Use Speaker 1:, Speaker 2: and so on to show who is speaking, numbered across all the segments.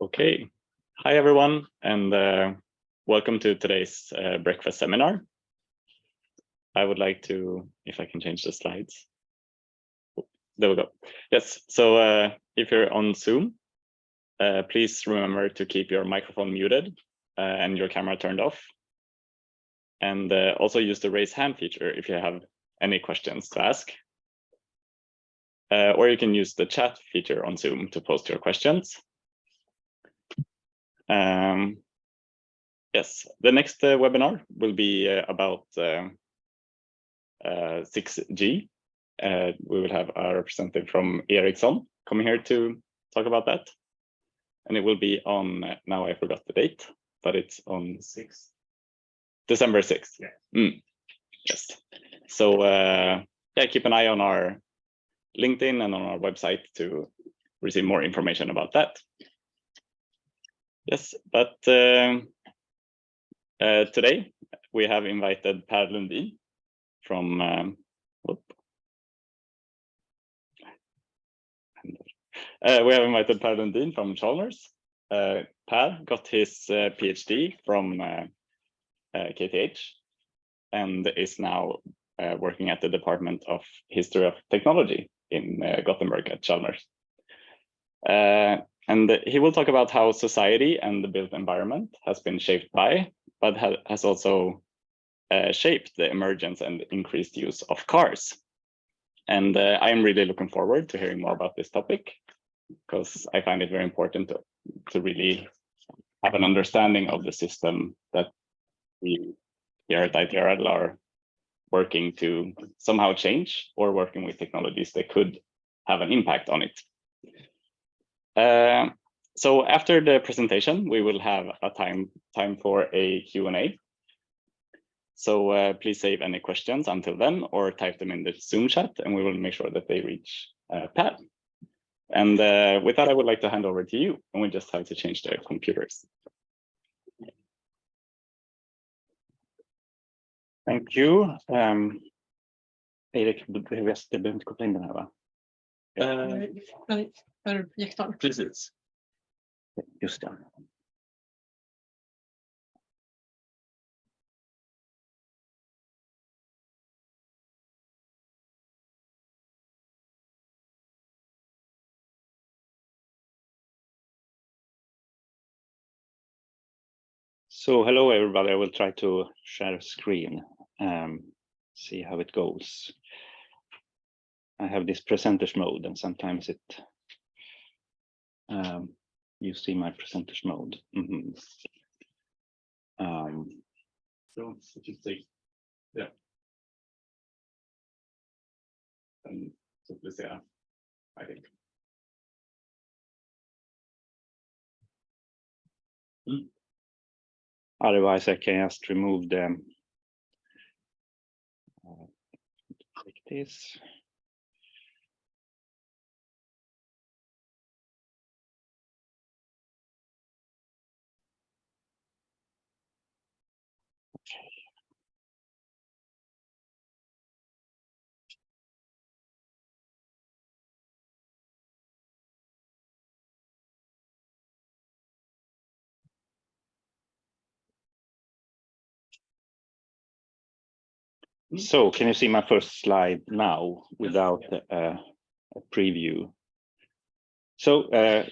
Speaker 1: Okay, hi everyone, and welcome to today's breakfast seminar. I would like to, if I can change the slides. There we go. Yes, so if you're on Zoom, please remember to keep your microphone muted and your camera turned off. And also use the raise hand feature if you have any questions to ask. Or you can use the chat feature on Zoom to post your questions. Yes, the next webinar will be about 6G. We will have a representative from Ericsson coming here to talk about that. And it will be on, now I forgot the date, but it's on December 6th. Yeah. Yes. So yeah, keep an eye on our LinkedIn and on our website to receive more information about that. Yes, but today we have invited Per Lundin from we have invited Per Lundin from Chalmers. Per got his PhD from KTH and is now working at the Department of History of Technology in Gothenburg at Chalmers. And he will talk about how society and the built environment has been shaped by, but has also shaped the emergence and increased use of cars. And I am really looking forward to hearing more about this topic, because I find it very important to really have an understanding of the system that we here at ITRL are working to somehow change, or working with technologies that could have an impact on it. So after the presentation, we will have a time for a Q&A. So please save any questions until then, or type them in the Zoom chat, and we will make sure that they reach Per. And with that, I would like to hand over to you, and we just have to change the computers.
Speaker 2: Thank you. Erik, du behöver inte koppla in den här, va?
Speaker 1: Precis.
Speaker 2: Just det. So hello everybody, I will try to share a screen, see how it goes. I have this presenters mode, and sometimes it you see my presenters mode.
Speaker 1: So just take, yeah. And so let's say, I think.
Speaker 2: Otherwise, I can just remove them like this. Okay. So can you see my first slide now without a preview? So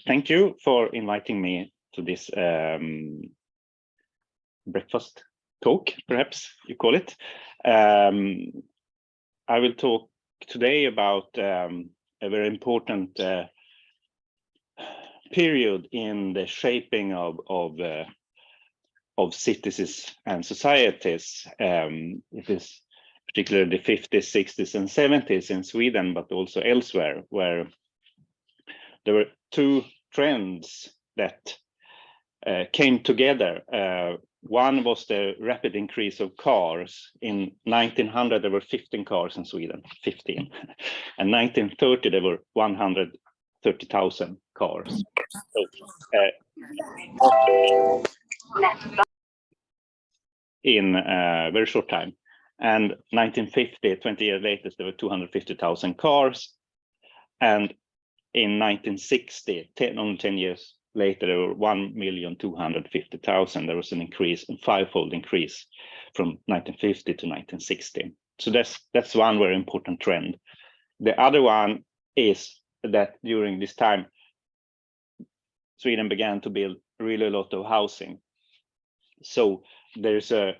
Speaker 2: thank you for inviting me to this breakfast talk, perhaps you call it. I will talk today about a very important period in the shaping of cities and societies. It is particularly the 50s, 60s, and 70s in Sweden, but also elsewhere, where there were two trends that came together. One was the rapid increase of cars. In 1900, there were 15 cars in Sweden, 15. And 1930, there were 130,000 cars. In a very short time. And 1950, 20 years later, there were 250,000 cars. And in 1960, only 10 years later there were 1,250,000. There was an increase, a fivefold increase from 1950 to 1960. So that's one very important trend. The other one is that during this time, Sweden began to build really a lot of housing. So there's a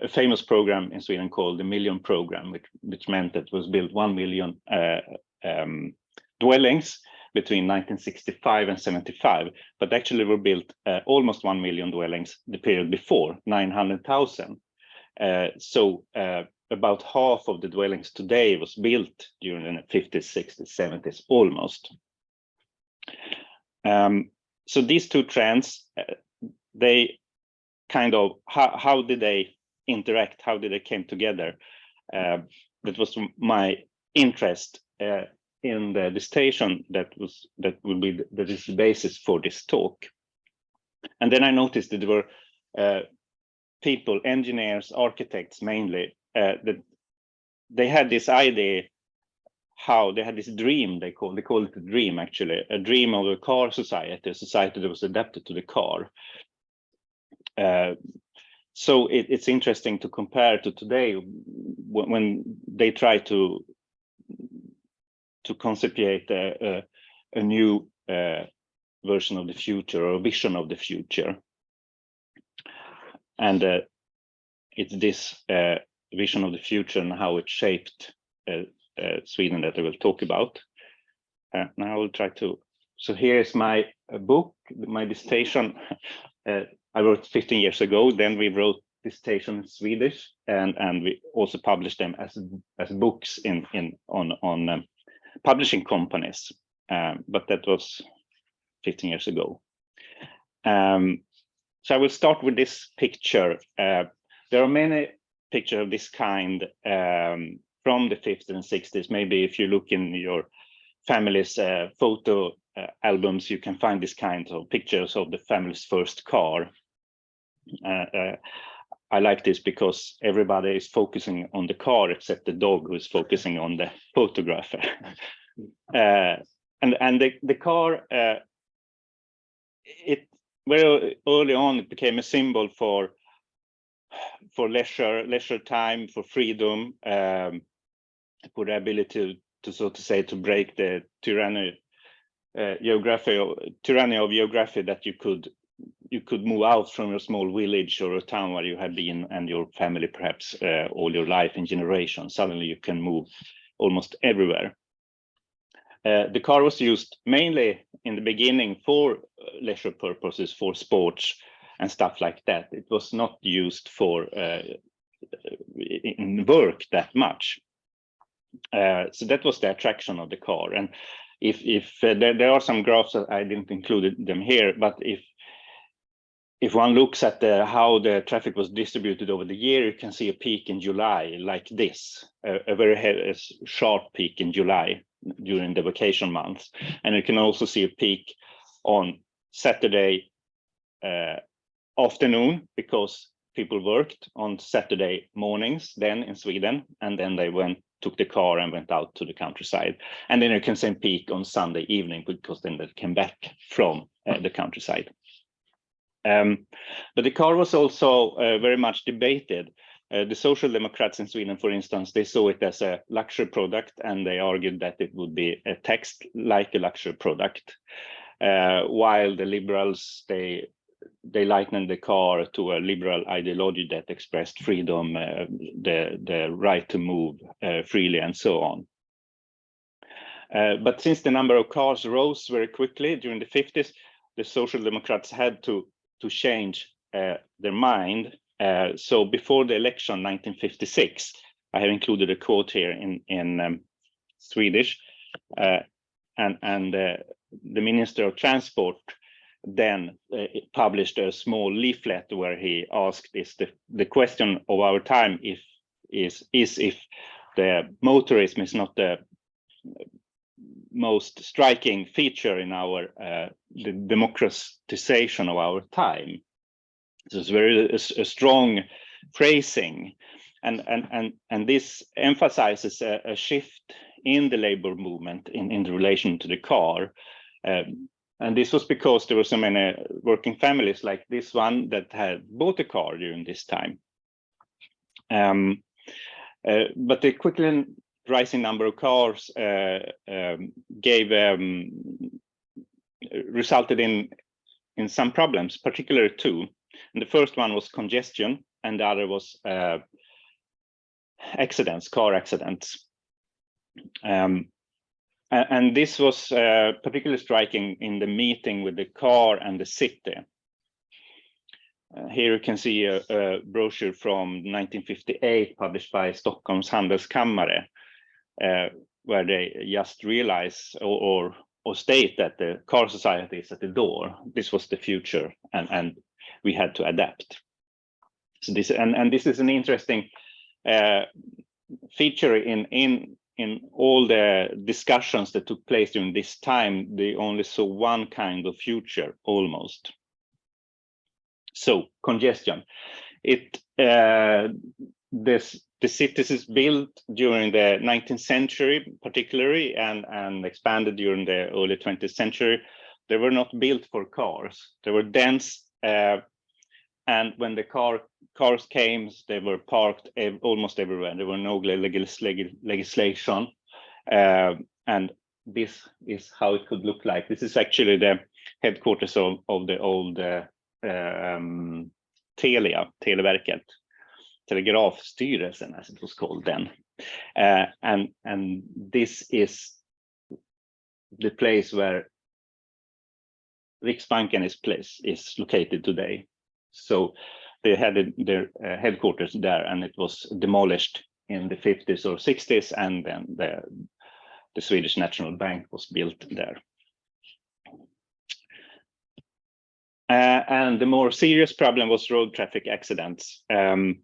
Speaker 2: famous program in Sweden called the Million Program, which meant that it was built 1 million dwellings between 1965 and 75, but actually were built almost 1 million dwellings the period before, 900,000. So about half of the dwellings today was built during the 50s, 60s, 70s, almost. So these two trends, they kind of, how did they interact? How did they came together? That was my interest in the dissertation that is the basis for this talk. And then I noticed that there were people, engineers, architects mainly, that they had this idea, how they had this dream, they call it a dream actually, a dream of a car society, a society that was adapted to the car. So it's interesting to compare to today when they try to concipate a new version of the future or a vision of the future. And it's this vision of the future and how it shaped Sweden that I will talk about. Now I will try to, so here's my book, my dissertation. I wrote 15 years ago. Then we wrote dissertation in Swedish, and we also published them as books on publishing companies. But that was 15 years ago. So I will start with this picture. There are many pictures of this kind from the 50s and 60s. Maybe if you look in your family's photo albums, you can find this kind of pictures of the family's first car. I like this because everybody is focusing on the car except the dog, who is focusing on the photographer. And the car, it very early on it became a symbol for leisure time, for freedom, for the ability to so to say to break the tyranny of geography, that you could move out from your small village or a town where you had been and your family perhaps all your life in generations. Suddenly you can move almost everywhere. The car was used mainly in the beginning for leisure purposes, for sports and stuff like that. It was not used for in work that much. So that was the attraction of the car. And if there are some graphs that I didn't include them here, but if one looks at how the traffic was distributed over the year, you can see a peak in July like this, a very sharp peak in July during the vacation months. And you can also see a peak on Saturday afternoon, because people worked on Saturday mornings then in Sweden, and then they took the car and went out to the countryside. And then you can see a peak on Sunday evening, because then they came back from the countryside. But the car was also very much debated. The Social Democrats in Sweden, for instance, they saw it as a luxury product, and they argued that it would be taxed like a luxury product, while the liberals, they likened the car to a liberal ideology that expressed freedom, the right to move freely, and so on. But since the number of cars rose very quickly during the 50s, the Social Democrats had to change their mind. So before the election 1956, I have included a quote here in Swedish, and the Minister of Transport then published a small leaflet where he asked, is the question of our time is if the motorism is not the most striking feature in our the democratization of our time. So it's very a strong phrasing, and this emphasizes a shift in the labor movement in relation to the car. And this was because there were so many working families like this one that had bought a car during this time. But the quickly rising number of cars resulted in some problems, particularly two. And the first one was congestion, and the other was accidents, car accidents. And this was particularly striking in the meeting with the car and the city. Here you can see a brochure from 1958 published by Stockholm's Handelskammare, where they just realize or state that the car society is at the door. This was the future, and we had to adapt. So this this is an interesting feature in all the discussions that took place during this time. They only saw one kind of future almost. So congestion, the cities is built during the 19th century particularly, and expanded during the early 20th century. They were not built for cars. They were dense, and when the cars came, they were parked almost everywhere. There were no legislation, and this is how it could look like. This is actually the headquarters of the old Televerket, Telegrafstyrelsen as it was called then. And this is the place where Riksbanken is located today. So they had their headquarters there, and it was demolished in the 50s or 60s, and then the Swedish National Bank was built there. And the more serious problem was road traffic accidents. In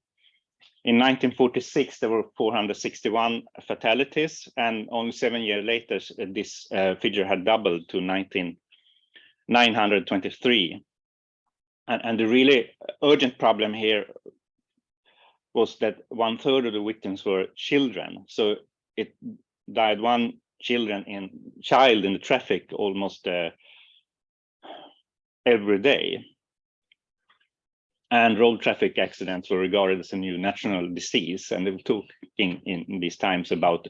Speaker 2: 1946, there were 461 fatalities, and only 7 years later, this figure had doubled to 923. And the really urgent problem here was that 1/3 of the victims were children. So it died one child in the traffic almost every day. And road traffic accidents were regarded as a new national disease. And they were talking in these times about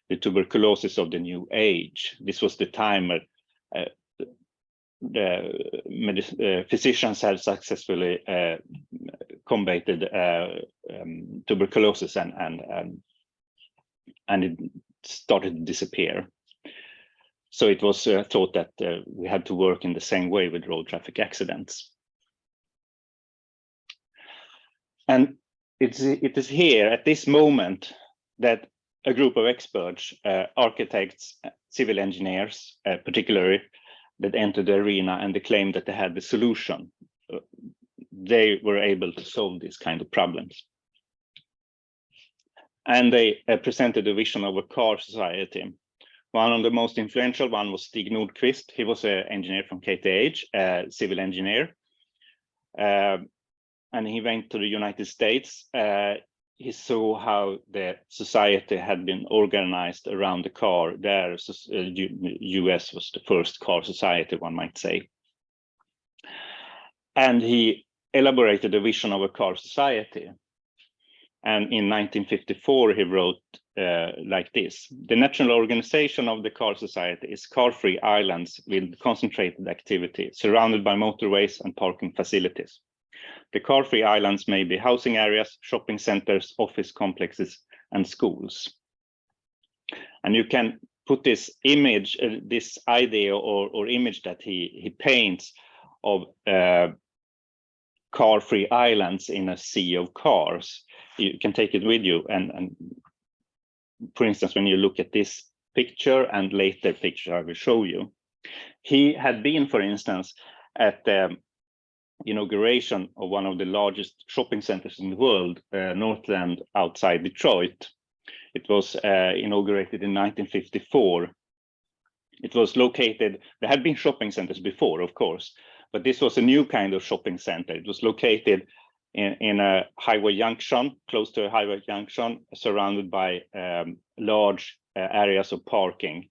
Speaker 2: the tuberculosis of the new age. This was the time where the physicians had successfully combated tuberculosis, and it started to disappear. So it was thought that we had to work in the same way with road traffic accidents. And it is here at this moment that a group of experts, architects, civil engineers, particularly, that entered the arena, and they claimed that they had the solution. They were able to solve these kind of problems. And they presented a vision of a car society. One of the most influential one was Stig Nordqvist. He was an engineer from KTH, a civil engineer. And he went to the United States. He saw how the society had been organized around the car. There, US was the first car society, one might say. And he elaborated a vision of a car society. And in 1954, he wrote like this: the national organization of the car society is car-free islands with concentrated activity, surrounded by motorways and parking facilities. The car-free islands may be housing areas, shopping centers, office complexes, and schools. And you can put this image, this idea or image that he paints of car-free islands in a sea of cars. You can take it with you, and for instance, when you look at this picture and later picture I will show you, he had been, for instance, at the inauguration of one of the largest shopping centers in the world, Northland outside Detroit. It was inaugurated in 1954. It was located, there had been shopping centers before, of course, but this was a new kind of shopping center. It was located in a highway junction, close to a highway junction, surrounded by large areas of parking.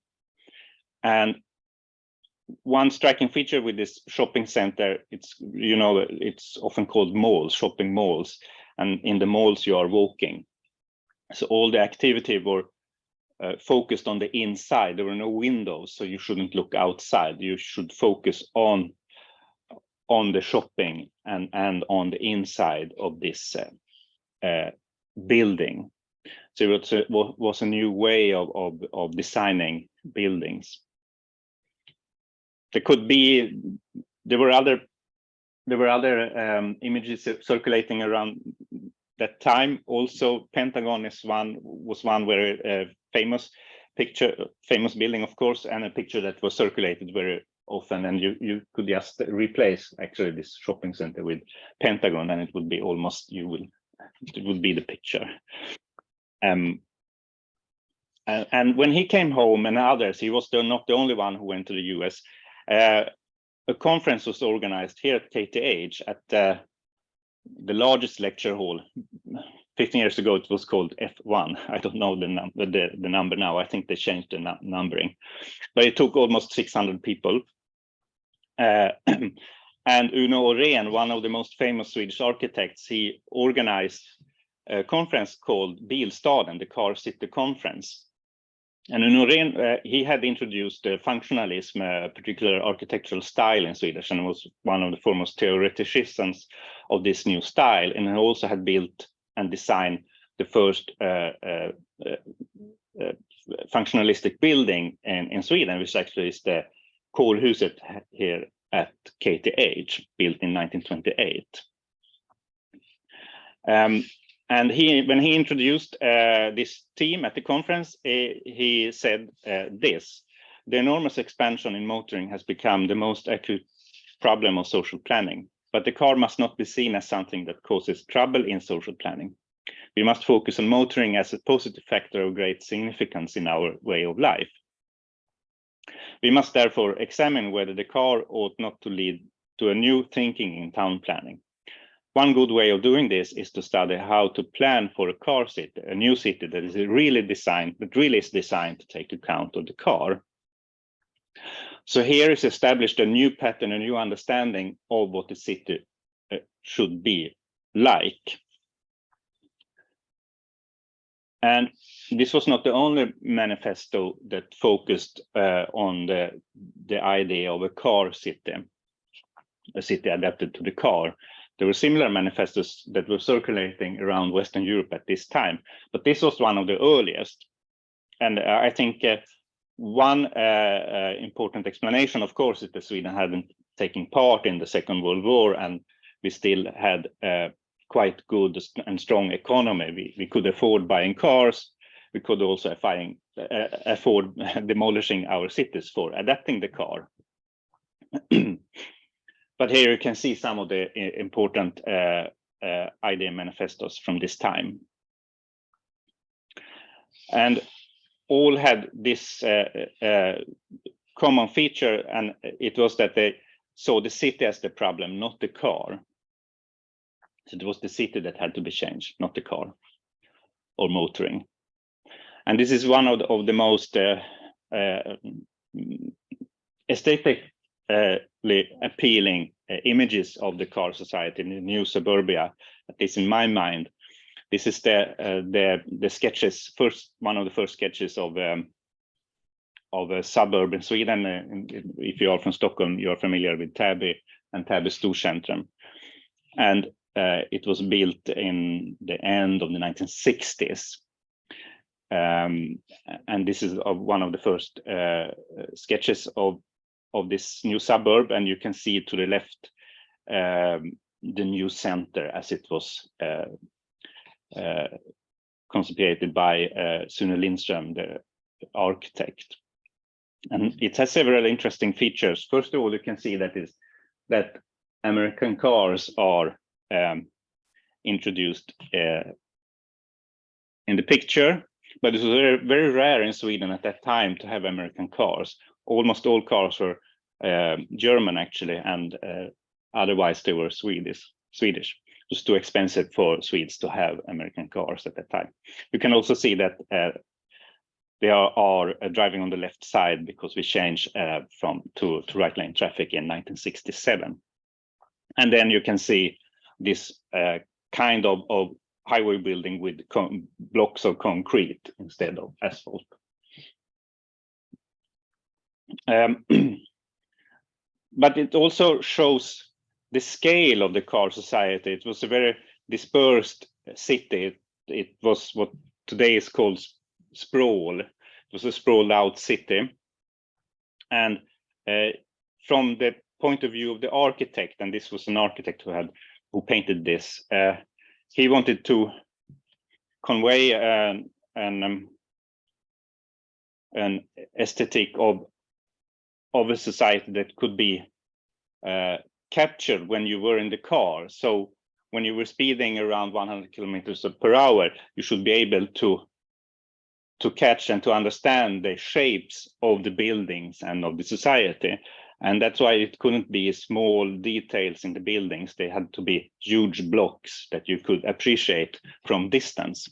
Speaker 2: And one striking feature with this shopping center, it's often called malls, shopping malls, and in the malls you are walking. So all the activity were focused on the inside. There were no windows, so you shouldn't look outside. You should focus on the shopping and on the inside of this building. So it was a new way of designing buildings. There were other images circulating around that time. Also, Pentagon was one where famous building, of course, and a picture that was circulated very often. And you could just replace actually this shopping center with Pentagon, and it would be almost it would be the picture. And when he came home, and others, he was not the only one who went to the US. A conference was organized here at KTH at the largest lecture hall. 15 years ago, it was called F1. I don't know the number now. I think they changed the numbering, but it took almost 600 people. And Uno Orén, one of the most famous Swedish architects, he organized a conference called Bilstaden, the Car City Conference. And Uno Orén, he had introduced functionalism, a particular architectural style in Swedish, and was one of the foremost theoreticians of this new style. And he also had built and designed the first functionalistic building in Sweden, which actually is the Kårhuset here at KTH, built in 1928. And when he introduced this team at the conference, he said this: the enormous expansion in motoring has become the most acute problem of social planning, but the car must not be seen as something that causes trouble in social planning. We must focus on motoring as a positive factor of great significance in our way of life. We must therefore examine whether the car ought not to lead to a new thinking in town planning. One good way of doing this is to study how to plan for a car city, a new city that is really designed to take account of the car. So here is established a new pattern, a new understanding of what the city should be like. And this was not the only manifesto that focused on the idea of a car city, a city adapted to the car. There were similar manifestos that were circulating around Western Europe at this time, but this was one of the earliest. And I think one important explanation, of course, is that Sweden hadn't taken part in the Second World War, and we still had quite good and strong economy. We could afford buying cars. We could also afford demolishing our cities for adapting the car. But here you can see some of the important idea manifestos from this time. And all had this common feature, and it was that they saw the city as the problem, not the car. So it was the city that had to be changed, not the car or motoring. And this is one of the most aesthetically appealing images of the car society in the new suburbia, at least in my mind. This is the sketches, one of the first sketches of a suburb in Sweden. If you are from Stockholm, you are familiar with Täby and Täby Storcentrum. And it was built in the end of the 1960s. And this is one of the first sketches of this new suburb, and you can see to the left the new center as it was conceived by Sune Lindström, the architect. And it has several interesting features. First of all, you can see that American cars are introduced in the picture, but it was very, very rare in Sweden at that time to have American cars. Almost all cars were German, actually, and otherwise they were Swedish. It was too expensive for Swedes to have American cars at that time. You can also see that they are driving on the left side because we changed to right lane traffic in 1967. And then you can see this kind of highway building with blocks of concrete instead of asphalt. But it also shows the scale of the car society. It was a very dispersed city. It was what today is called sprawl. It was a sprawled out city. And from the point of view of the architect, and this was an architect who painted this, he wanted to convey an aesthetic of a society that could be captured when you were in the car. So when you were speeding around 100 kilometers per hour, you should be able to catch and to understand the shapes of the buildings and of the society. And that's why it couldn't be small details in the buildings. They had to be huge blocks that you could appreciate from distance.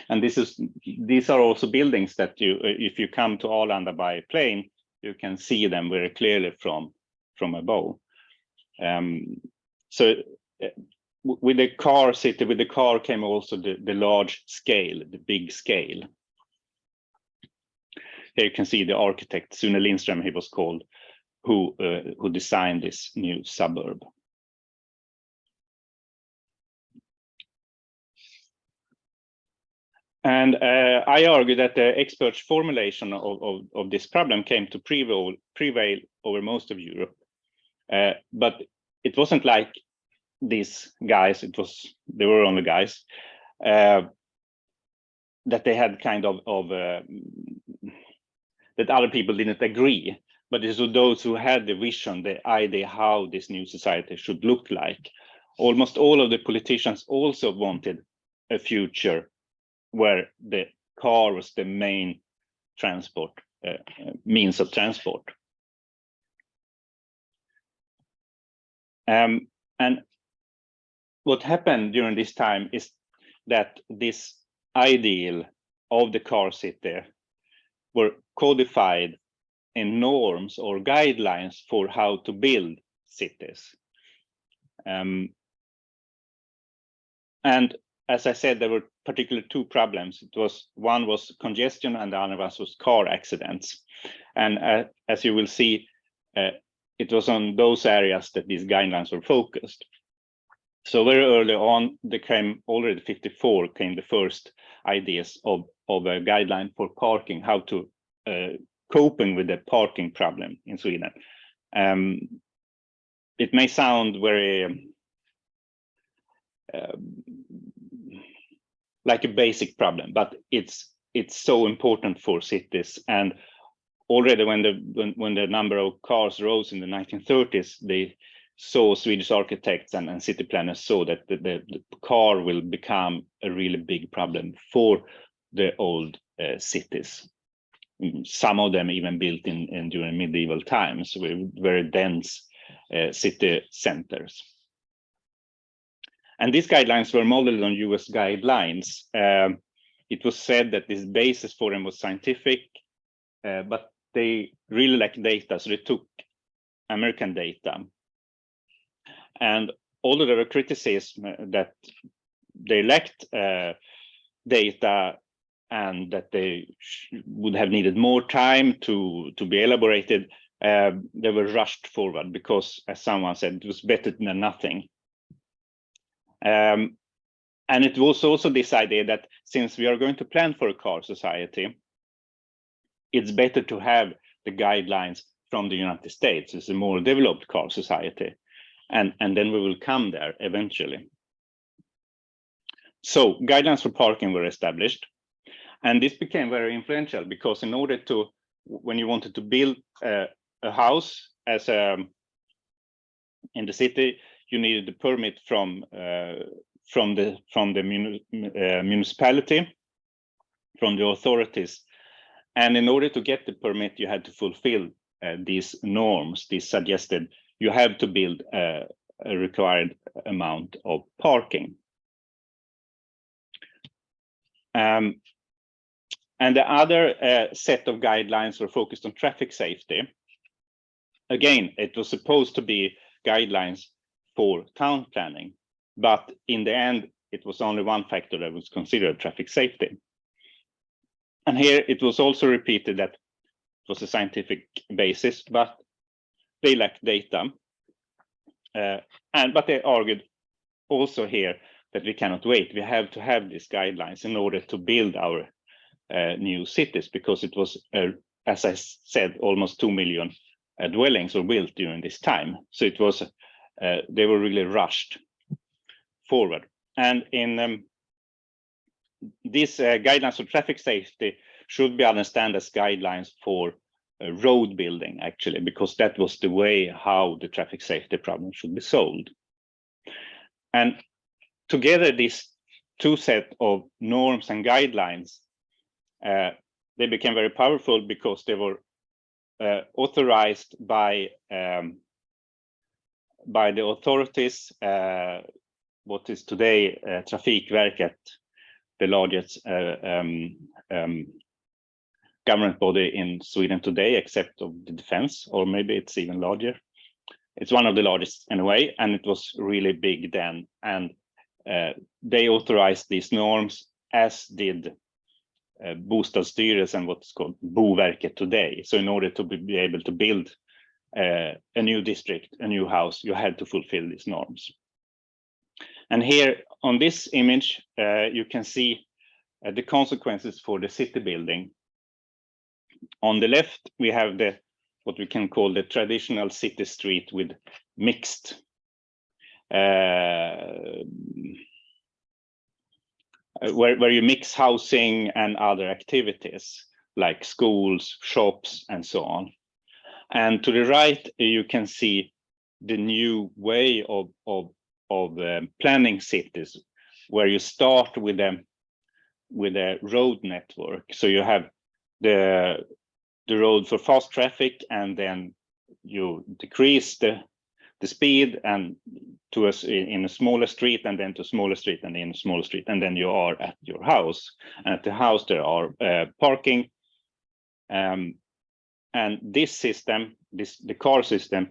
Speaker 2: And these are also buildings that if you come to Arlanda by plane, you can see them very clearly from above. So with the car city, with the car came also the large scale, the big scale. Here you can see the architect, Sune Lindström, he was called, who designed this new suburb. And I argue that the experts' formulation of this problem came to prevail over most of Europe. But it wasn't like these guys, they were only guys, that they had kind of that other people didn't agree. But it was those who had the vision, the idea how this new society should look like. Almost all of the politicians also wanted a future where the car was the main transport, means of transport. And what happened during this time is that this ideal of the car city were codified in norms or guidelines for how to build cities. And as I said, there were particularly two problems. One was congestion and the other was car accidents. And as you will see, it was on those areas that these guidelines were focused. So very early on, already 54 came the first ideas of a guideline for parking, how to coping with the parking problem in Sweden. It may sound very like a basic problem, but it's so important for cities. And already when the number of cars rose in the 1930s, they saw Swedish architects and city planners saw that the car will become a really big problem for the old cities. Some of them even built during medieval times with very dense city centers. And these guidelines were modeled on US guidelines. It was said that this basis for them was scientific, but they really lacked data, so they took American data. And although there were criticism that they lacked data and that they would have needed more time to be elaborated, they were rushed forward because, as someone said, it was better than nothing. And it was also this idea that since we are going to plan for a car society, it's better to have the guidelines from the United States. It's a more developed car society. And then we will come there eventually. So guidelines for parking were established. And this became very influential because in order to, when you wanted to build a house in the city, you needed a permit from the municipality, from the authorities. And in order to get the permit, you had to fulfill these norms, these suggested, you have to build a required amount of parking. And the other set of guidelines were focused on traffic safety. Again, it was supposed to be guidelines for town planning, but in the end, it was only one factor that was considered traffic safety. And here it was also repeated that it was a scientific basis, but they lacked data. But they argued also here that we cannot wait. We have to have these guidelines in order to build our new cities, because it was, as I said, almost 2 million dwellings were built during this time. So it was, they were really rushed forward. And in these guidelines for traffic safety should be understood as guidelines for road building, actually, because that was the way how the traffic safety problem should be solved. And together, these two sets of norms and guidelines, they became very powerful because they were authorized by the authorities, what is today Trafikverket, the largest government body in Sweden today, except of the defense, or maybe it's even larger. It's one of the largest anyway, and it was really big then. And they authorized these norms, as did Bostadsstyrelsen and what's called Boverket today. So in order to be able to build a new district, a new house, you had to fulfill these norms. And here on this image, you can see the consequences for the city building. On the left, we have the what we can call the traditional city street with mixed where you mix housing and other activities like schools, shops, and so on. And to the right, you can see the new way of planning cities, where you start with a road network. So you have the road for fast traffic, and then you decrease the speed and to us in a smaller street, and then to a smaller street, and in a smaller street, and then you are at your house. And at the house there are parking, and this system, the car system,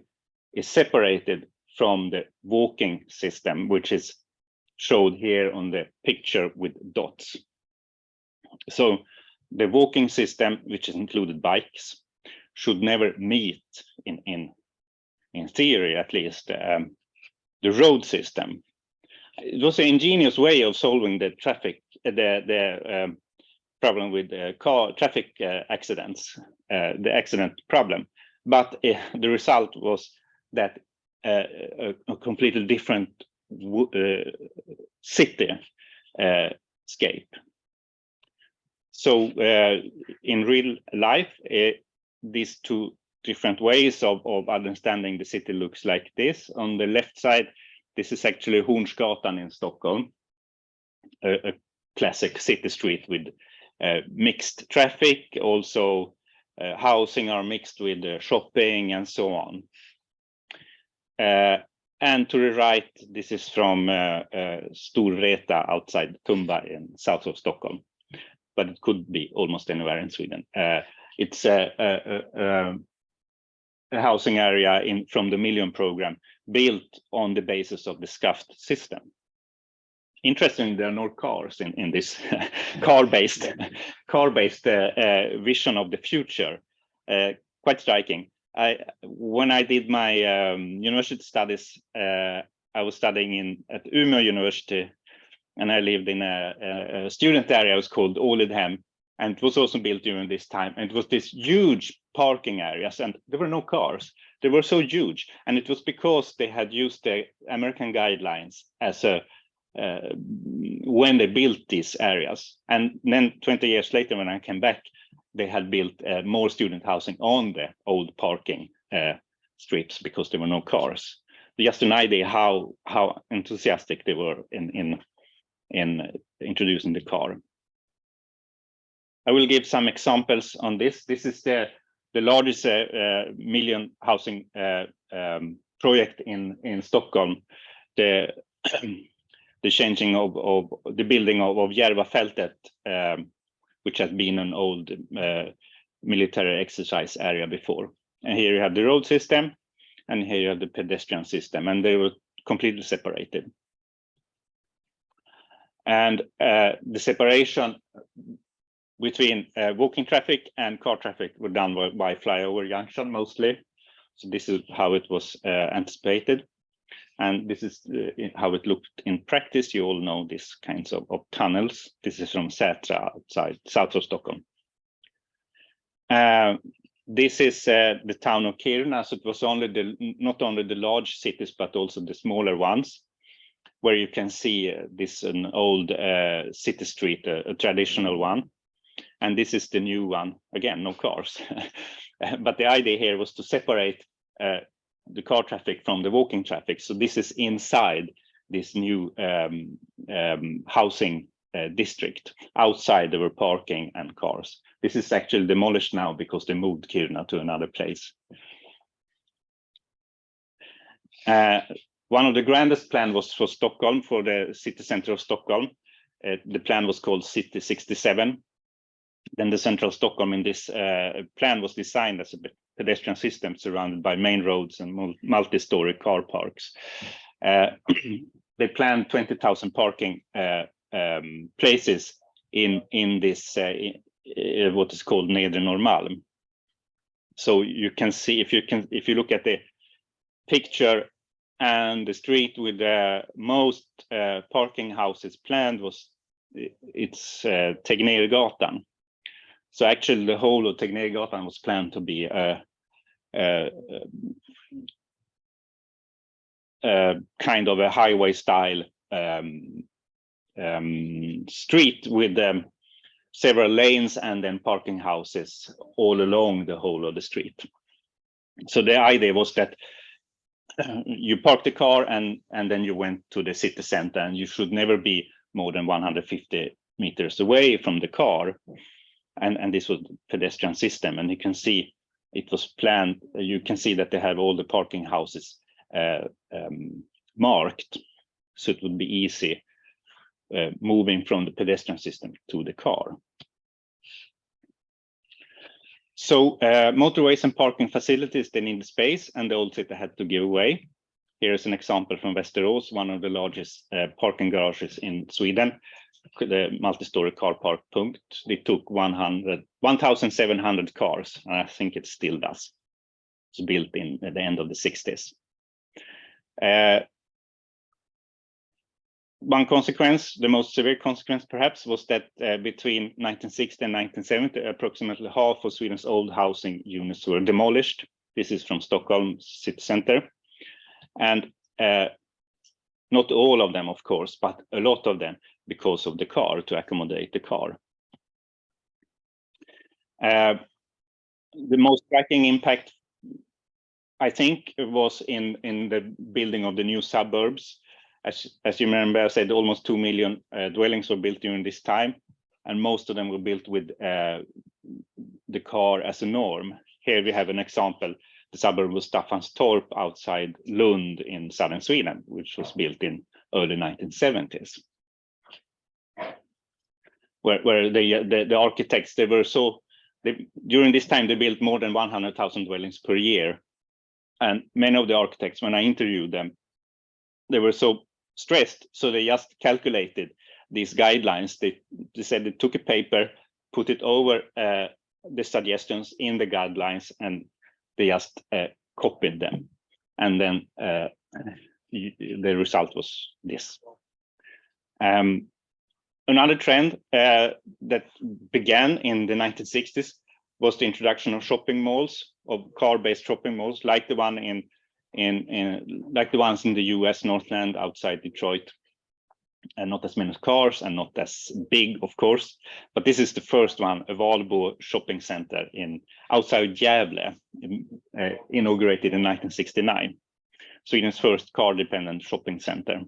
Speaker 2: is separated from the walking system, which is showed here on the picture with dots. So the walking system, which included bikes, should never meet, in theory at least, the road system. It was an ingenious way of solving the traffic, the problem with traffic accidents, the accident problem. But the result was that a completely different city scape. So in real life, these two different ways of understanding the city looks like this. On the left side, this is actually Hornsgatan in Stockholm, a classic city street with mixed traffic. Also, housing are mixed with shopping and so on. And to the right, this is from Storvreta outside Tumba in south of Stockholm, but it could be almost anywhere in Sweden. It's a housing area from the Million program, built on the basis of the scuffed system. Interestingly, there are no cars in this car-based vision of the future. Quite striking. When I did my university studies, I was studying at Umeå University, and I lived in a student area. It was called Ålidhem, and it was also built during this time. And it was this huge parking areas, and there were no cars. They were so huge, and it was because they had used the American guidelines as when they built these areas. And then 20 years later, when I came back, they had built more student housing on the old parking strips because there were no cars. Just an idea how enthusiastic they were in introducing the car. I will give some examples on this. This is the largest million housing project in Stockholm. The changing of the building of Järvafältet, which has been an old military exercise area before. And here you have the road system, and here you have the pedestrian system, and they were completely separated. And the separation between walking traffic and car traffic were done by flyover junction mostly. So this is how it was anticipated. And this is how it looked in practice. You all know these kinds of tunnels. This is from Sätra outside, south of Stockholm. This is the town of Kiruna. So it was not only the large cities, but also the smaller ones, where you can see this an old city street, a traditional one. And this is the new one. Again, no cars. But the idea here was to separate the car traffic from the walking traffic. So this is inside this new housing district. Outside there were parking and cars. This is actually demolished now because they moved Kiruna to another place. One of the grandest plan was for Stockholm, for the city center of Stockholm. The plan was called City 67. Then the central Stockholm in this plan was designed as a pedestrian system surrounded by main roads and multi-story car parks. They planned 20,000 parking places in this what is called Nedre Norrmalm. So you can see, if you look at the picture, and the street with the most parking houses planned it's Tegnérgatan. So actually the whole of Tegnérgatan was planned to be a kind of a highway style street with several lanes and then parking houses all along the whole of the street. So the idea was that you park the car and then you went to the city center, and you should never be more than 150 meters away from the car. And this was the pedestrian system, and you can see it was planned. You can see that they have all the parking houses marked, so it would be easy moving from the pedestrian system to the car. So motorways and parking facilities, they need space, and the old city had to give away. Here is an example from Västerås, one of the largest parking garages in Sweden, the multi-story car park Punkt. They took 1,700 cars, and I think it still does. It's built in at the end of the 60s. One consequence, the most severe consequence perhaps, was that between 1960 and 1970, approximately half of Sweden's old housing units were demolished. This is from Stockholm city center. And not all of them, of course, but a lot of them because of the car, to accommodate the car. The most striking impact, I think, was in the building of the new suburbs. As you remember, I said almost 2 million dwellings were built during this time, and most of them were built with the car as a norm. Here we have an example, the suburb of Staffanstorp outside Lund in southern Sweden, which was built in early 1970s. Where the architects, during this time, they built more than 100,000 dwellings per year. And many of the architects, when I interviewed them, they were so stressed, so they just calculated these guidelines. They said they took a paper, put it over the suggestions in the guidelines, and they just copied them. And then the result was this. Another trend that began in the 1960s was the introduction of shopping malls, of car-based shopping malls, like the one like the ones in the US Northland outside Detroit, and not as many cars and not as big, of course. But this is the first one, a Valbo shopping center outside Gävle, inaugurated in 1969. Sweden's first car-dependent shopping center.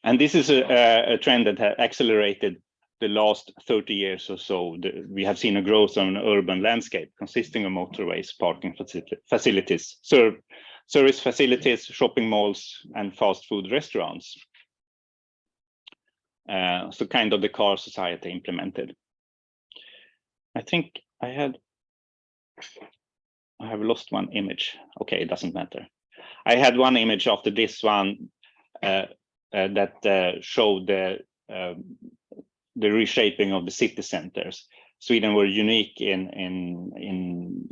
Speaker 2: And this is a trend that has accelerated the last 30 years or so. We have seen a growth on an urban landscape consisting of motorways, parking facilities, service facilities, shopping malls, and fast food restaurants. So kind of the car society implemented. I think I have lost one image. Okay, it doesn't matter. I had one image after this one that showed the reshaping of the city centers. Sweden were unique in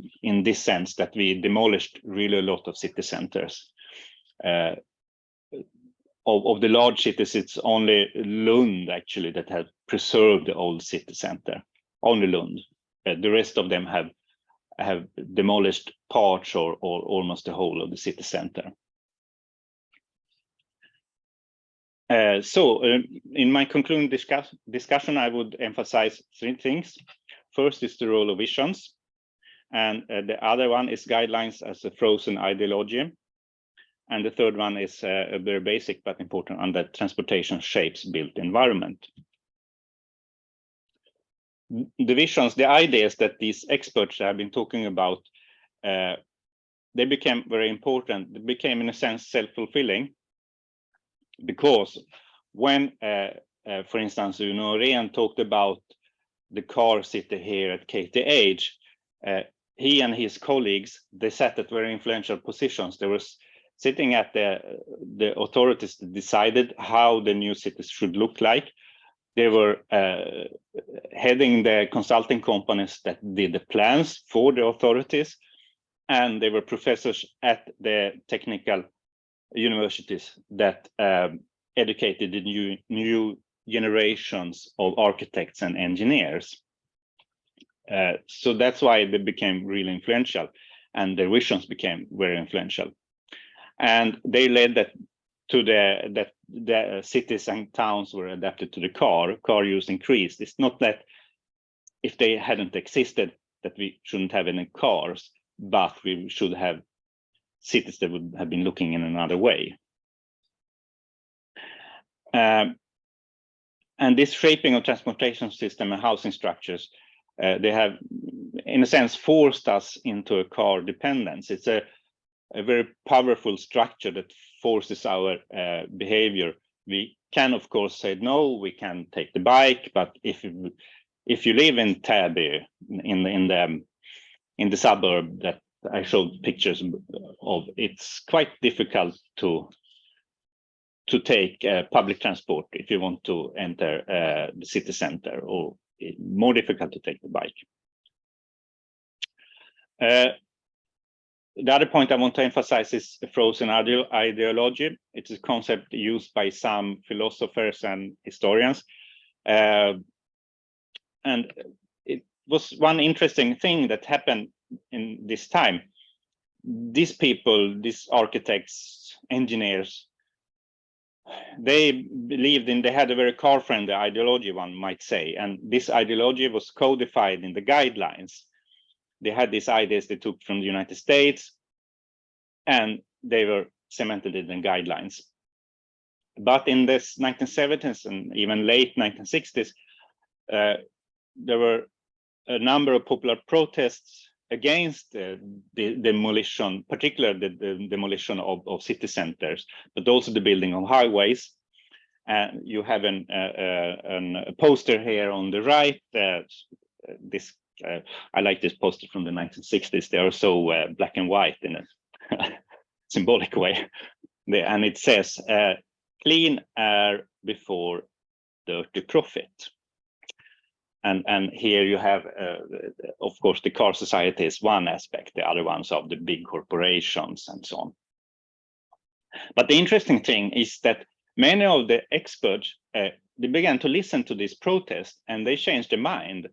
Speaker 2: this sense that we demolished really a lot of city centers. Of the large cities, it's only Lund actually that have preserved the old city center. Only Lund. The rest of them have demolished parts or almost the whole of the city center. In my concluding discussion, I would emphasize 3 things. First is the role of visions, and the other one is guidelines as a frozen ideology. And the third one is a very basic but important one, that transportation shapes built environment. The visions, the ideas that these experts have been talking about, they became very important. They became, in a sense, self-fulfilling, because when, for instance, Ren talked about the car city here at KTH, he and his colleagues, they sat at very influential positions. They were sitting at the authorities that decided how the new cities should look like. They were heading the consulting companies that did the plans for the authorities, and they were professors at the technical universities that educated the new generations of architects and engineers. So that's why they became really influential, and their visions became very influential. And they led that to the cities and towns were adapted to the car use increased. It's not that if they hadn't existed that we shouldn't have any cars, but we should have cities that would have been looking in another way. And this shaping of transportation system and housing structures, they have, in a sense, forced us into a car dependence. It's a very powerful structure that forces our behavior. We can, of course, say no. We can take the bike, but if you live in Täby, in the suburb that I showed pictures of, it's quite difficult to take public transport if you want to enter the city center, or more difficult to take the bike. The other point I want to emphasize is frozen ideology. It's a concept used by some philosophers and historians. And it was one interesting thing that happened in this time. These people, these architects, engineers, they had a very car-friendly ideology, one might say. And this ideology was codified in the guidelines. They had these ideas they took from the United States, and they were cemented in the guidelines. But in the 1970s and even late 1960s, there were a number of popular protests against the demolition, particularly the demolition of city centers, but also the building of highways. And you have a poster here on the right. I like this poster from the 1960s. They are so black and white in a symbolic way. And it says, clean air before dirty profit. And here you have, of course, the car society is one aspect, the other ones of the big corporations and so on. But the interesting thing is that many of the experts, they began to listen to this protest, and they changed their mind.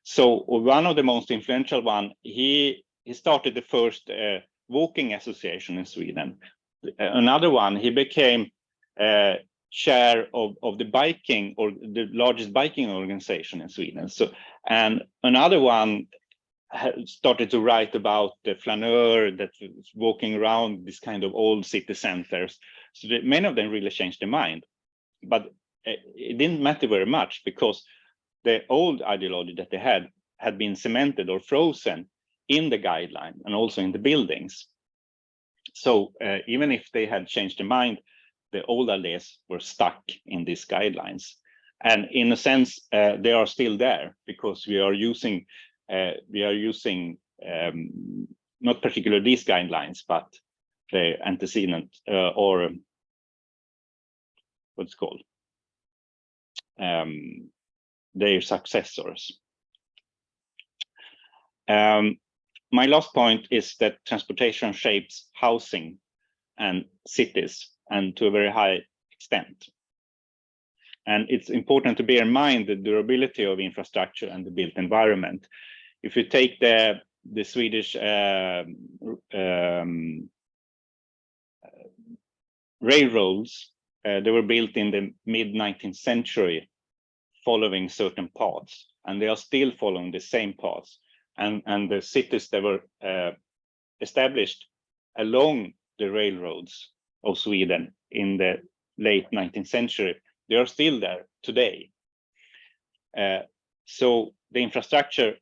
Speaker 2: So one of the most influential one, he started the first walking association in Sweden. Another one, he became chair of the biking, or the largest biking organization in Sweden. So, and another one started to write about the flaneur that was walking around this kind of old city centers. So many of them really changed their mind, but it didn't matter very much, because the old ideology that they had been cemented or frozen in the guideline and also in the buildings. So even if they had changed their mind, the old ideas were stuck in these guidelines. And in a sense, they are still there, because we are using we are using not particularly these guidelines, but the antecedent or what's called their successors. My last point is that transportation shapes housing and cities, and to a very high extent. And it's important to bear in mind the durability of infrastructure and the built environment. If you take the Swedish railroads, they were built in the mid-19th century following certain paths, and they are still following the same paths. And the cities that were established along the railroads of Sweden in the late 19th century, they are still there today. So the infrastructure,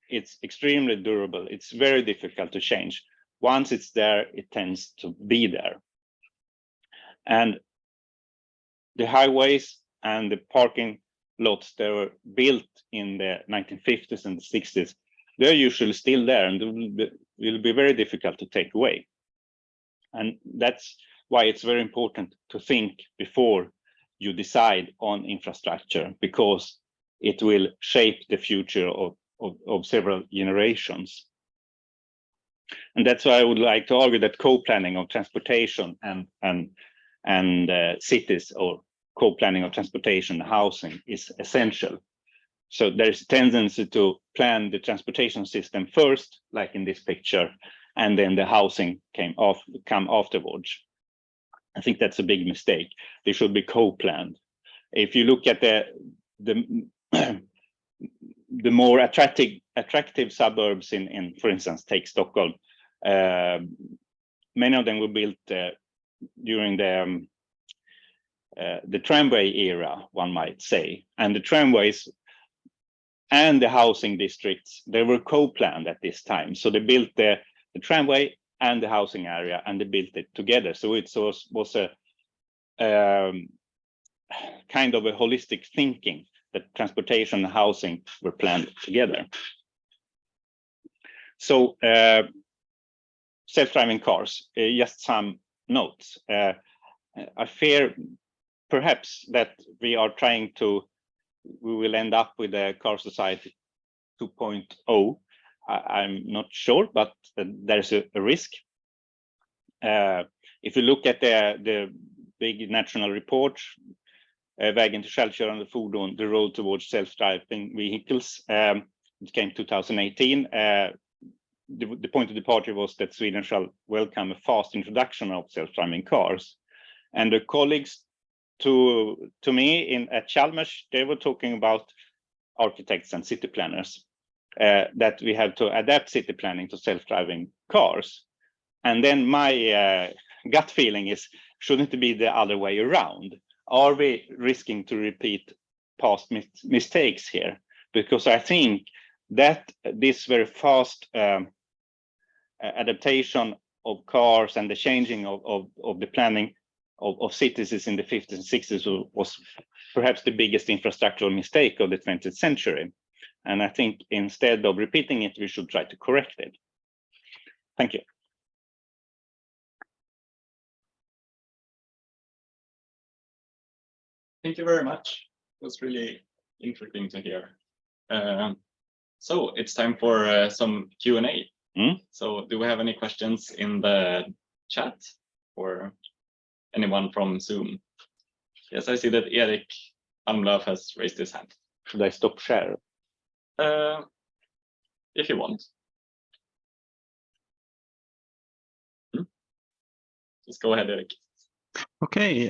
Speaker 2: it's extremely durable. It's very difficult to change. Once it's there, it tends to be there. And the highways and the parking lots that were built in the 1950s and the 60s, they're usually still there, and will be very difficult to take away. And that's why it's very important to think before you decide on infrastructure, because it will shape the future of several generations. And that's why I would like to argue that co-planning of transportation and cities, or co-planning of transportation and housing, is essential. So there's a tendency to plan the transportation system first, like in this picture, and then the housing come afterwards. I think that's a big mistake. They should be co-planned. If you look at the more attractive suburbs in, for instance, take Stockholm, many of them were built during the tramway era, one might say, and the tramways and the housing districts, they were co-planned at this time. So they built the tramway and the housing area, and they built it together. So it was a kind of a holistic thinking that transportation and housing were planned together. So self-driving cars, just some notes. I fear perhaps that we will end up with a car society 2.0. I'm not sure, but there's a risk. If you look at the big national report, Vägen till självkörande fordon, the road towards self-driving vehicles, it came 2018. The point of departure was that Sweden shall welcome a fast introduction of self-driving cars. And the colleagues to me at Chalmers, they were talking about architects and city planners, that we have to adapt city planning to self-driving cars. And then my gut feeling is, shouldn't it be the other way around? Are we risking to repeat past mistakes here? Because I think that this very fast adaptation of cars and the changing of the planning of cities in the 50s and 60s was perhaps the biggest infrastructural mistake of the 20th century. And I think instead of repeating it, we should try to correct it. Thank you.
Speaker 1: Thank you very much. It was really interesting to hear. So it's time for some Q&A. So do we have any questions in the chat or anyone from Zoom? Yes, I see that Erik Almlöf has raised his hand.
Speaker 2: Should I stop share?
Speaker 1: If you want. Just go ahead, Erik.
Speaker 3: Okay,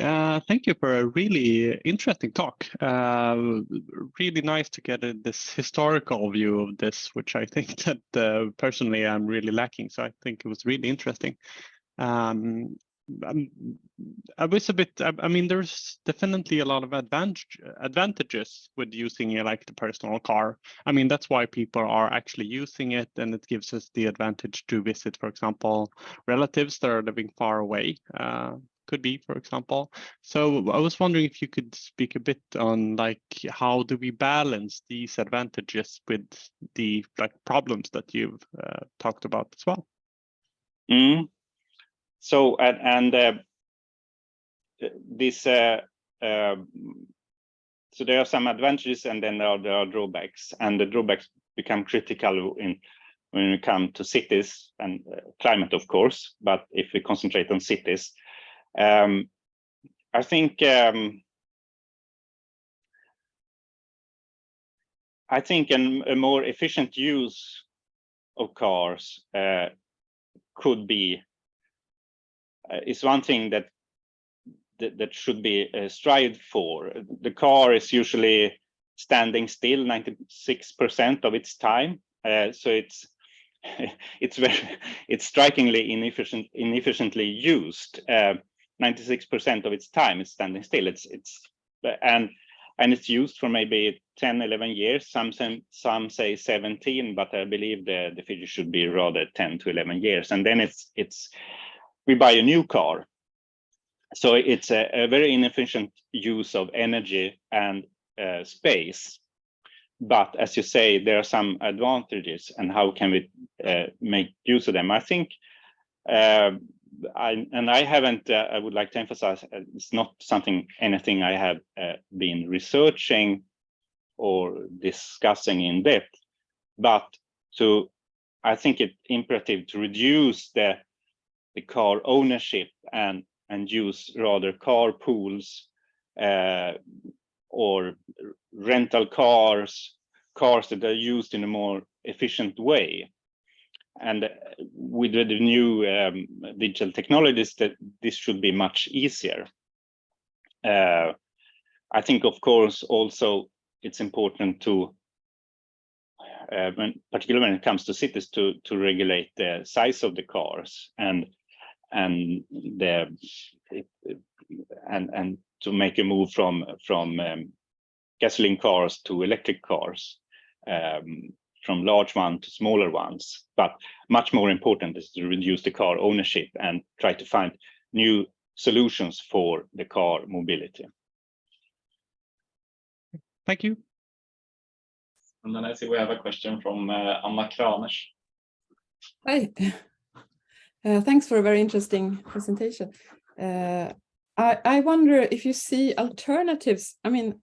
Speaker 3: thank you for a really interesting talk. Really nice to get this historical view of this, which I think that personally I'm really lacking. So I think it was really interesting. I was a bit, I mean, there's definitely a lot of advantages with using like the personal car. I mean, that's why people are actually using it, and it gives us the advantage to visit, for example, relatives that are living far away. could be, for example. So I was wondering if you could speak a bit on like how do we balance these advantages with the problems that you've talked about as well.
Speaker 2: So this so there are some advantages and then there are drawbacks, and the drawbacks become critical when we come to cities and climate, of course. But if we concentrate on cities, I think a more efficient use of cars could be is one thing that should be strived for. The car is usually standing still 96% of its time, so it's strikingly inefficiently used. 96% of its time is standing still. And it's used for maybe 10, 11 years. Some say 17, but I believe the figure should be rather 10 to 11 years. And then we buy a new car. So it's a very inefficient use of energy and space. But as you say, there are some advantages, and how can we make use of them? I think, I would like to emphasize, it's not anything I have been researching or discussing in depth, but I think it's imperative to reduce the car ownership and use rather car pools or rental cars that are used in a more efficient way. And with the new digital technologies, that this should be much easier. I think, of course, also it's important to, particularly when it comes to cities, to regulate the size of the cars and to make a move from gasoline cars to electric cars, from large ones to smaller ones. But much more important is to reduce the car ownership and try to find new solutions for the car mobility.
Speaker 3: Thank you.
Speaker 1: And then I see we have a question from Anna Kraners.
Speaker 4: Hi. Thanks for a very interesting presentation. I wonder if you see alternatives. I mean,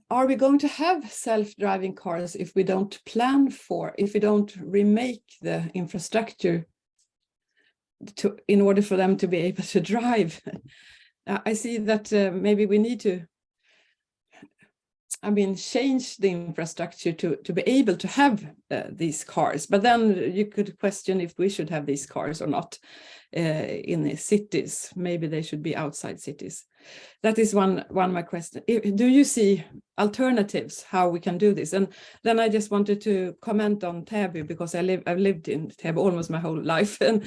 Speaker 4: are we going to have self-driving cars if we don't if we don't remake the infrastructure in order for them to be able to drive? I see that maybe we need to, change the infrastructure to be able to have these cars. But then you could question if we should have these cars or not in the cities. Maybe they should be outside cities. That is one of my questions. Do you see alternatives how we can do this? And then I just wanted to comment on Täby, because I've lived in Täby almost my whole life, and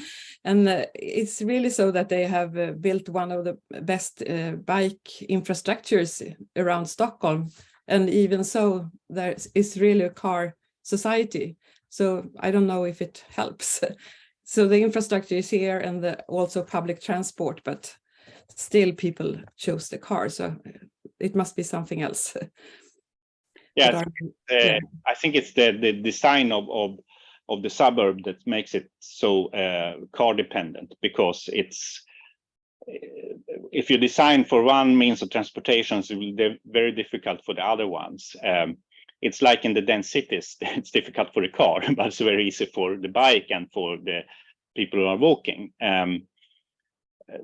Speaker 4: it's really so that they have built one of the best bike infrastructures around Stockholm. And even so, there is really a car society. So I don't know if it helps. So the infrastructure is here, and also public transport, but still people chose the car. So it must be something else.
Speaker 2: Yeah, I think it's the design of the suburb that makes it so car dependent, because it's, if you design for one means of transportation, it will be very difficult for the other ones. It's like in the dense cities, it's difficult for the car, but it's very easy for the bike and for the people who are walking.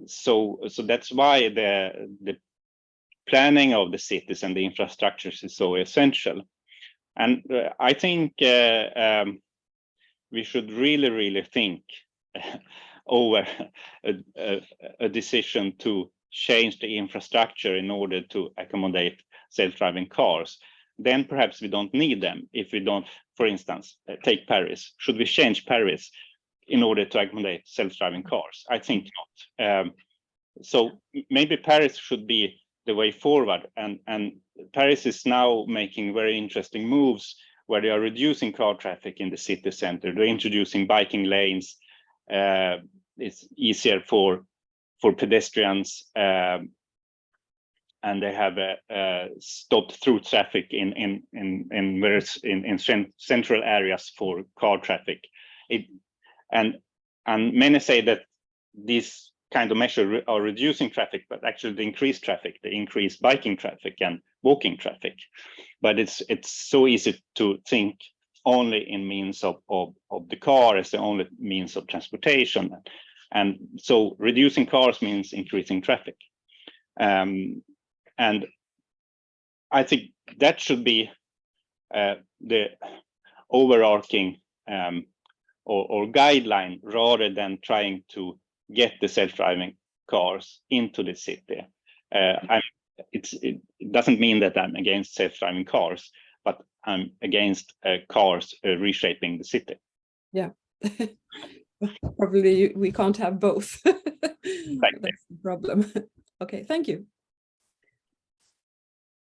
Speaker 2: So that's why the planning of the cities and the infrastructures is so essential. And I think we should really think over a decision to change the infrastructure in order to accommodate self-driving cars. Then perhaps we don't need them. If we don't, for instance, take Paris. Should we change Paris in order to accommodate self-driving cars? I think not. So maybe Paris should be the way forward. And Paris is now making very interesting moves where they are reducing car traffic in the city center. They're introducing biking lanes. It's easier for for pedestrians, and they have stopped through traffic in central areas for car traffic. And many say that these kind of measures are reducing traffic, but actually they increase traffic, they increase biking traffic and walking traffic. But it's so easy to think only in means of the car as the only means of transportation. And so reducing cars means increasing traffic. And I think that should be the overarching or guideline, rather than trying to get the self-driving cars into the city. It doesn't mean that I'm against self-driving cars, but I'm against cars reshaping the city.
Speaker 4: Yeah. Probably we can't have both. That's the problem. Okay, thank you.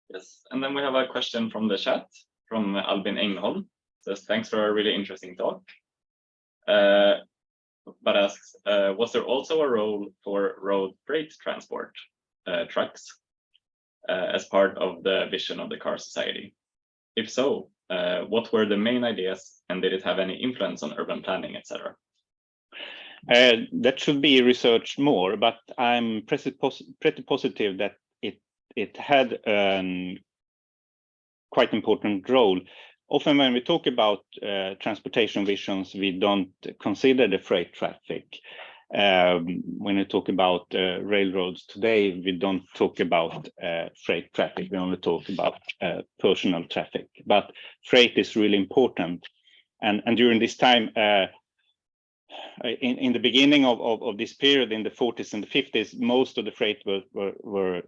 Speaker 1: Yes, and then we have a question from the chat from Albin Engholm. Says, thanks for a really interesting talk. But asks, was there also a role for road freight transport, trucks, as part of the vision of the car society? If so, what were the main ideas, and did it have any influence on urban planning, etc.?
Speaker 2: That should be researched more, but I'm pretty positive that it had a quite important role. Often when we talk about transportation visions, we don't consider the freight traffic. When we talk about railroads today, we don't talk about freight traffic, we only talk about personal traffic. But freight is really important. And during this time, in the beginning of this period, in the 40s and the 50s, most of the freight were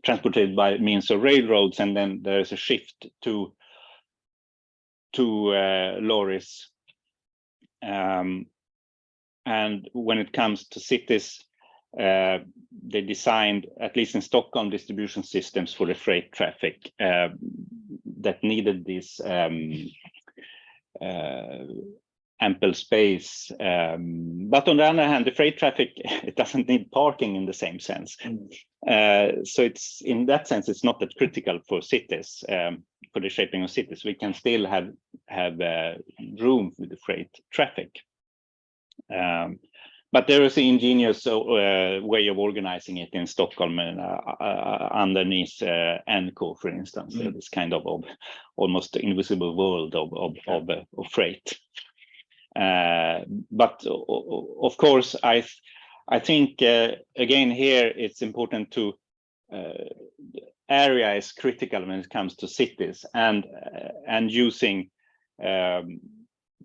Speaker 2: transported by means of railroads, and then there's a shift to lorries. And when it comes to cities, they designed, at least in Stockholm, distribution systems for the freight traffic that needed this ample space. But on the other hand, the freight traffic, it doesn't need parking in the same sense. So it's, in that sense, it's not that critical for cities, for the shaping of cities. We can still have room for the freight traffic. But there is an ingenious way of organizing it in Stockholm, underneath NK, for instance, this kind of almost invisible world of freight. But of course, I think again here it's important to area is critical when it comes to cities, and using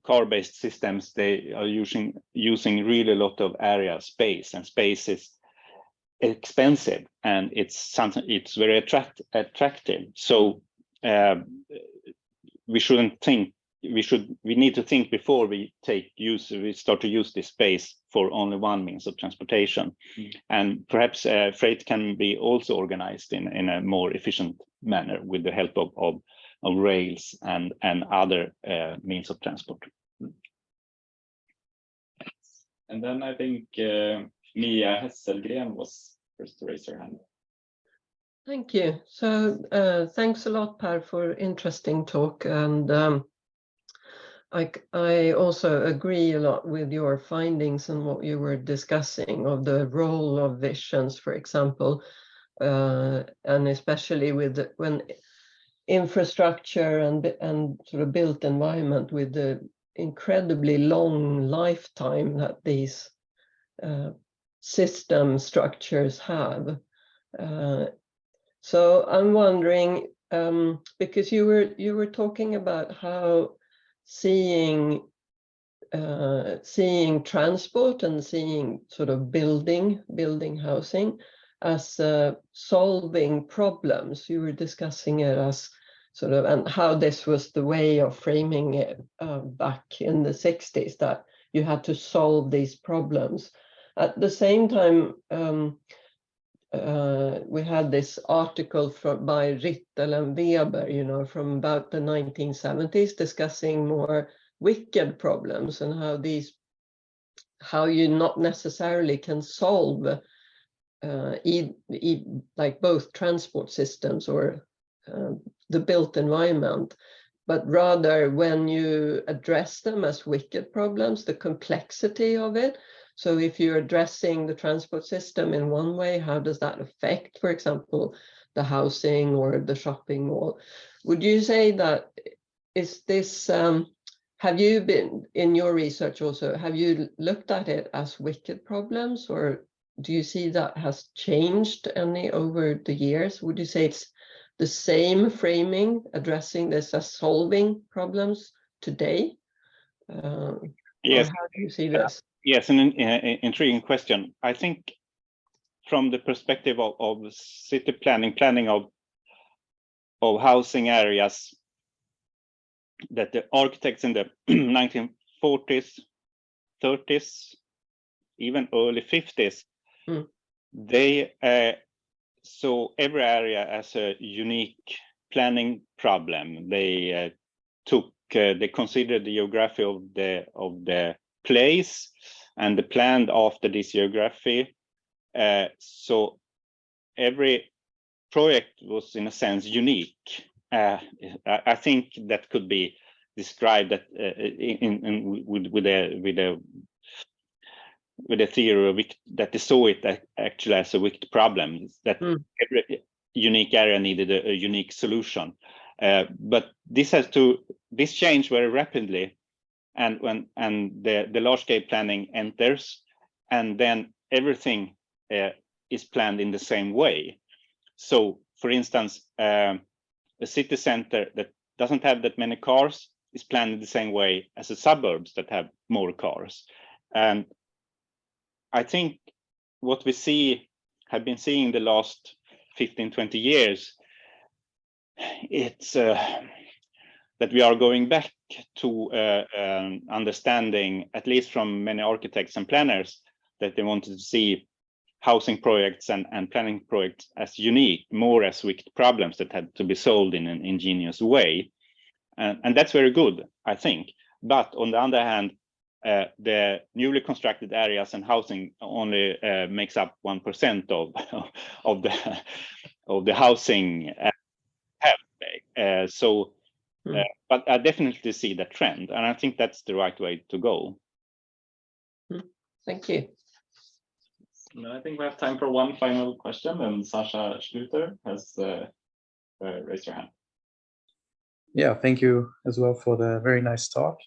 Speaker 2: car-based systems. They are using really a lot of area space, and space is expensive, and it's very attractive. So we need to think before we start to use this space for only one means of transportation. And perhaps freight can be also organized in a more efficient manner with the help of rails and other means of transport.
Speaker 1: And then I think Mia Hesselgren was first to raise her hand.
Speaker 5: Thank you. So thanks a lot, Per, for interesting talk. And I also agree a lot with your findings and what you were discussing of the role of visions, for example, and especially when infrastructure and sort of built environment with the incredibly long lifetime that these system structures have. So I'm wondering, because you were talking about how seeing transport and seeing sort of building housing as solving problems. You were discussing it as sort of, and how this was the way of framing it back in the 60s, that you had to solve these problems. At the same time, we had this article by Rittel and Weber, from about the 1970s, discussing more wicked problems and how these how you not necessarily can solve like both transport systems or the built environment, but rather when you address them as wicked problems, the complexity of it. So if you're addressing the transport system in one way, how does that affect, for example, the housing or the shopping mall? Would you say that, is this, have you been, in your research also, have you looked at it as wicked problems, or do you see that has changed any over the years? Would you say it's the same framing, addressing this as solving problems today?
Speaker 2: Yes.
Speaker 5: Or how do you see this?
Speaker 2: Yes, an intriguing question. I think from the perspective of city planning of housing areas, that the architects in the 1940s, 30s, even early 50s, they saw every area as a unique planning problem. They they considered the geography of the place and the planned after this geography. So every project was in a sense unique. I think that could be described that with a theory of that they saw it actually as a wicked problem, that every unique area needed a unique solution. But this changed very rapidly, and the large scale planning enters, and then everything is planned in the same way. So, for instance, a city center that doesn't have that many cars is planned in the same way as the suburbs that have more cars. And I think what we have been seeing the last 15, 20 years, it's that we are going back to understanding, at least from many architects and planners, that they wanted to see housing projects and planning projects as unique, more as wicked problems that had to be solved in an ingenious way. And that's very good, I think. But on the other hand, the newly constructed areas and housing only makes up 1% of the housing but I definitely see that trend, and I think that's the right way to go.
Speaker 5: Thank you.
Speaker 1: I think we have time for one final question, and Sasha Schluter has raised your hand.
Speaker 6: Yeah, thank you as well for the very nice talk.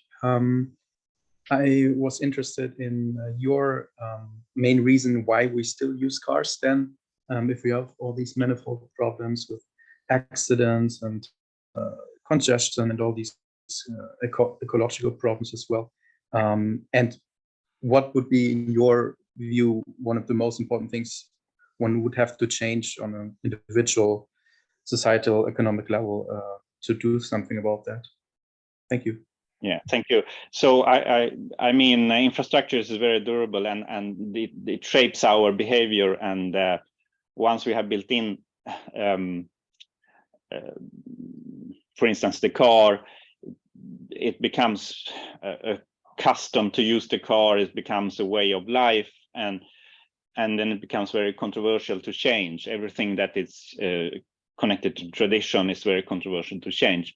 Speaker 6: I was interested in your main reason why we still use cars then, if we have all these manifold problems with accidents and congestion and all these ecological problems as well. And what would be, in your view, one of the most important things one would have to change on an individual, societal, economic level to do something about that? Thank you.
Speaker 2: Yeah, thank you. So I mean, infrastructure is very durable, and it shapes our behavior. And once we have built in, for instance, the car, it becomes a custom to use the car. It becomes a way of life, and then it becomes very controversial to change. Everything that is connected to tradition is very controversial to change.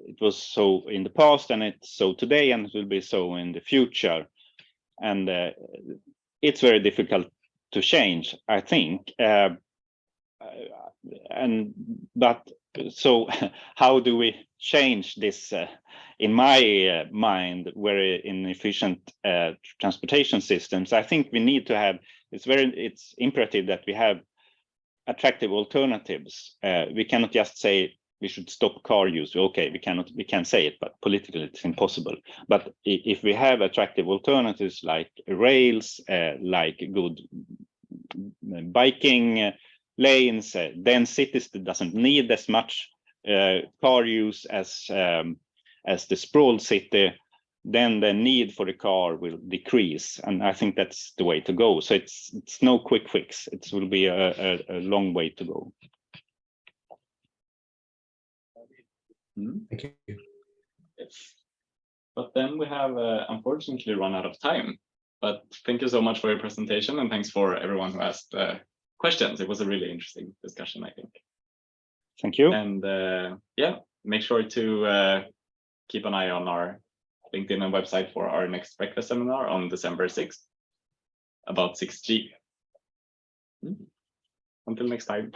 Speaker 2: It was so in the past, and it's so today, and it will be so in the future. And it's very difficult to change, I think. But so how do we change this, in my mind, very inefficient transportation systems? I think we need to have, it's imperative that we have attractive alternatives. We cannot just say we should stop car use. Okay, we can say it, but politically it's impossible. But if we have attractive alternatives like rails, like good biking lanes, then cities that doesn't need as much car use as the sprawled city, then the need for the car will decrease, and I think that's the way to go. So it's no quick fix. It will be a long way to go.
Speaker 6: Thank you.
Speaker 1: Yes. But then we have unfortunately run out of time. But thank you so much for your presentation, and thanks for everyone who asked questions. It was a really interesting discussion, I think.
Speaker 2: Thank you.
Speaker 1: And yeah, make sure to keep an eye on our LinkedIn and website for our next breakfast seminar on December 6th about 6G. Until next time.